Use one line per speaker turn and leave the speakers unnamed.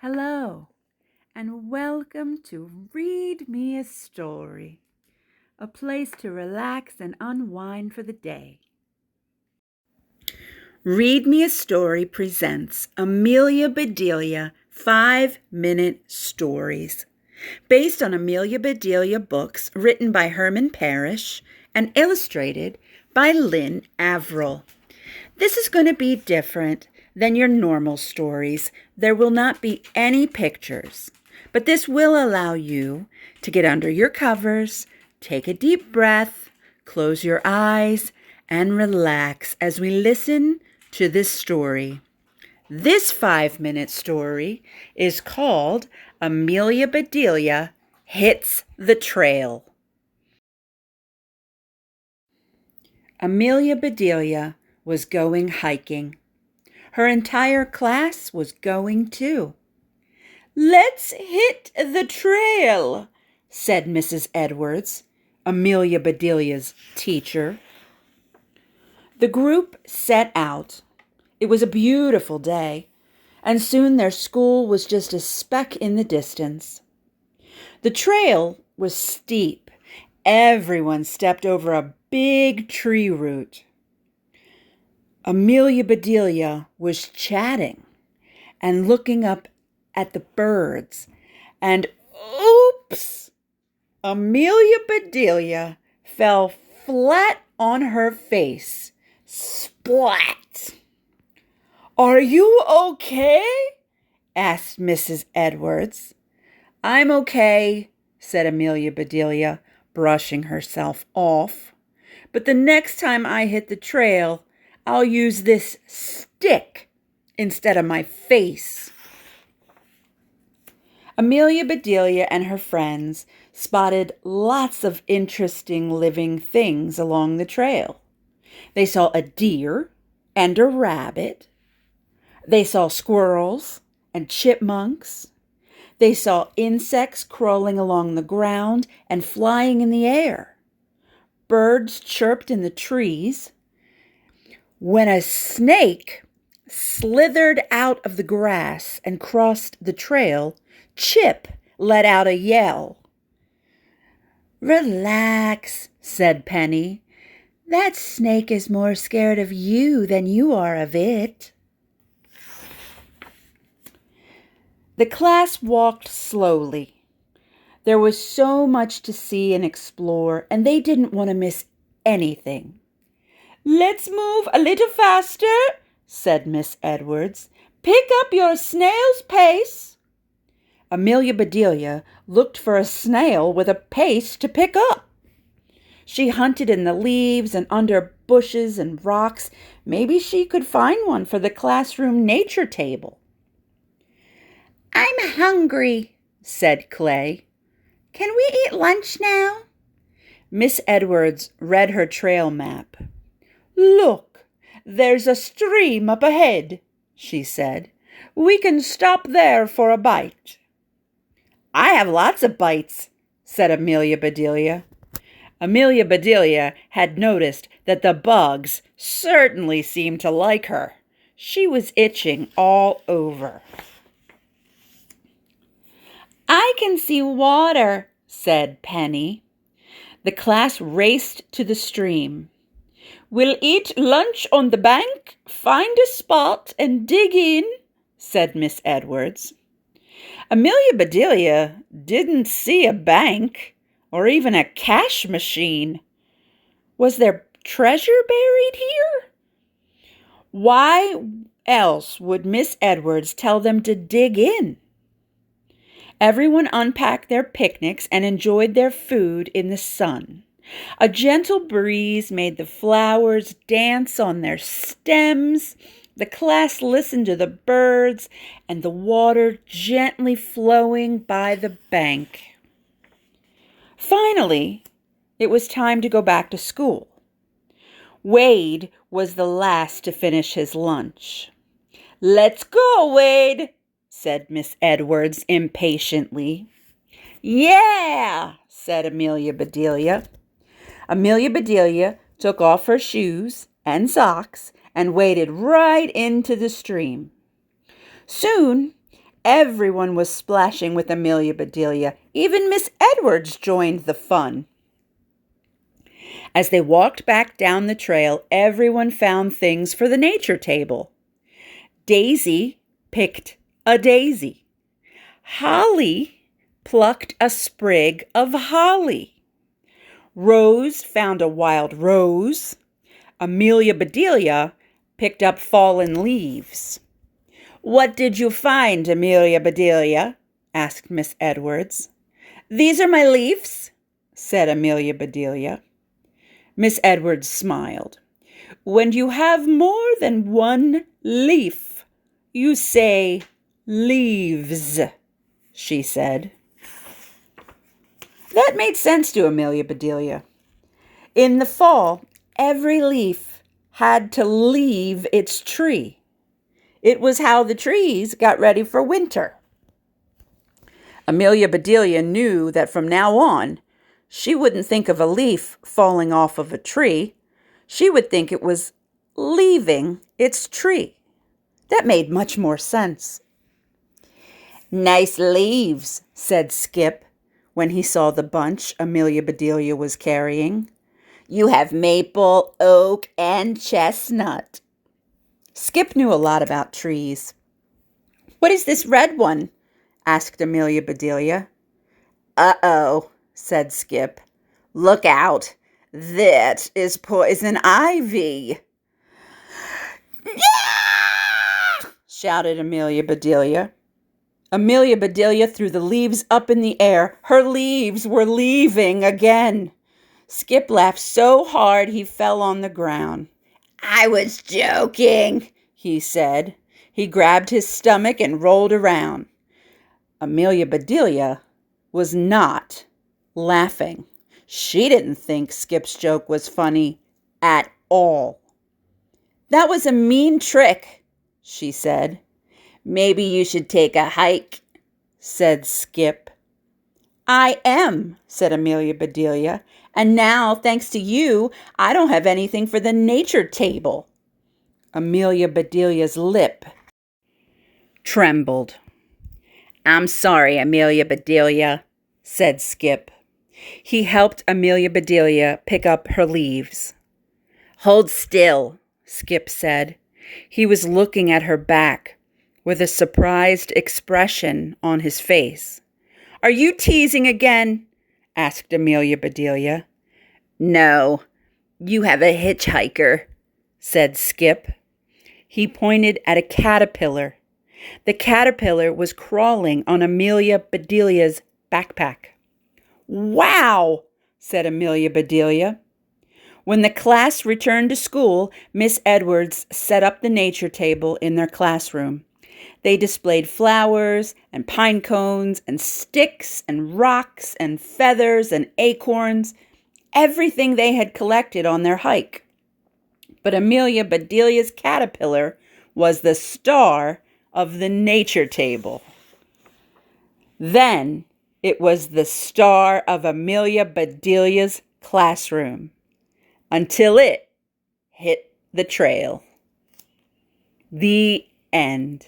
Hello, and welcome to Read Me a Story, a place to relax and unwind for the day. Read Me a Story presents Amelia Bedelia 5-Minute Stories, based on Amelia Bedelia books written by Herman Parish and illustrated by Lynn Averill. This is going to be different than your normal stories. There will not be any pictures, but this will allow you to get under your covers, take a deep breath, close your eyes, and relax as we listen to this story. This 5-minute story is called Amelia Bedelia Hits the Trail. Amelia Bedelia was going hiking. Her entire class was going too. "Let's hit the trail," said Mrs. Edwards, Amelia Bedelia's teacher. The group set out. It was a beautiful day, and soon their school was just a speck in the distance. The trail was steep. Everyone stepped over a big tree root. Amelia Bedelia was chatting and looking up at the birds, and oops! Amelia Bedelia fell flat on her face. Splat! "Are you okay?" asked Mrs. Edwards. "I'm okay," said Amelia Bedelia, brushing herself off. "But the next time I hit the trail, I'll use this stick instead of my face." Amelia Bedelia and her friends spotted lots of interesting living things along the trail. They saw a deer and a rabbit. They saw squirrels and chipmunks. They saw insects crawling along the ground and flying in the air. Birds chirped in the trees. When a snake slithered out of the grass and crossed the trail, Chip let out a yell. "Relax," said Penny. "That snake is more scared of you than you are of it." The class walked slowly. There was so much to see and explore, and they didn't want to miss anything. "Let's move a little faster," said Miss Edwards. "Pick up your snail's pace." Amelia Bedelia looked for a snail with a pace to pick up. She hunted in the leaves and under bushes and rocks. Maybe she could find one for the classroom nature table. "I'm hungry," said Clay. "Can we eat lunch now?" Miss Edwards read her trail map. "Look, there's a stream up ahead," she said. "We can stop there for a bite." "I have lots of bites," said Amelia Bedelia. Amelia Bedelia had noticed that the bugs certainly seemed to like her. She was itching all over. "I can see water," said Penny. The class raced to the stream. "We'll eat lunch on the bank, find a spot, and dig in," said Miss Edwards. Amelia Bedelia didn't see a bank or even a cash machine. Was there treasure buried here? Why else would Miss Edwards tell them to dig in? Everyone unpacked their picnics and enjoyed their food in the sun. A gentle breeze made the flowers dance on their stems. The class listened to the birds and the water gently flowing by the bank. Finally, it was time to go back to school. Wade was the last to finish his lunch. "Let's go, Wade," said Miss Edwards impatiently. "Yeah," said Amelia Bedelia. Amelia Bedelia took off her shoes and socks and waded right into the stream. Soon, Everyone was splashing with Amelia Bedelia. Even Miss Edwards joined the fun. As they walked back down the trail, everyone found things for the nature table. Daisy picked a daisy. Holly plucked a sprig of holly. Rose found a wild rose. Amelia Bedelia picked up fallen leaves. "What did you find, Amelia Bedelia?" asked Miss Edwards. "These are my leaves," said Amelia Bedelia. Miss Edwards smiled. "When you have more than one leaf, you say leaves," she said. That made sense to Amelia Bedelia. In the fall, every leaf had to leave its tree. It was how the trees got ready for winter. Amelia Bedelia knew that from now on, she wouldn't think of a leaf falling off of a tree. She would think it was leaving its tree. That made much more sense. "Nice leaves," said Skip when he saw the bunch Amelia Bedelia was carrying. "You have maple, oak, and chestnut." Skip knew a lot about trees. "What is this red one?" asked Amelia Bedelia. "Uh-oh," said Skip. "Look out. That is poison ivy." "Yeah!" shouted Amelia Bedelia. Amelia Bedelia threw the leaves up in the air. Her leaves were leaving again. Skip laughed so hard he fell on the ground. "I was joking," he said. He grabbed his stomach and rolled around. Amelia Bedelia was not laughing. She didn't think Skip's joke was funny at all. "That was a mean trick," she said. "Maybe you should take a hike," said Skip. "I am," said Amelia Bedelia. "And now, thanks to you, I don't have anything for the nature table." Amelia Bedelia's lip trembled. "I'm sorry, Amelia Bedelia," said Skip. He helped Amelia Bedelia pick up her leaves. "Hold still," Skip said. He was looking at her back with a surprised expression on his face. "Are you teasing again?" asked Amelia Bedelia. "No, you have a hitchhiker," said Skip. He pointed at a caterpillar. The caterpillar was crawling on Amelia Bedelia's backpack. "Wow!" said Amelia Bedelia. When the class returned to school, Miss Edwards set up the nature table in their classroom. They displayed flowers and pine cones and sticks and rocks and feathers and acorns, everything they had collected on their hike. But Amelia Bedelia's caterpillar was the star of the nature table. Then it was the star of Amelia Bedelia's classroom until it hit the trail. The end.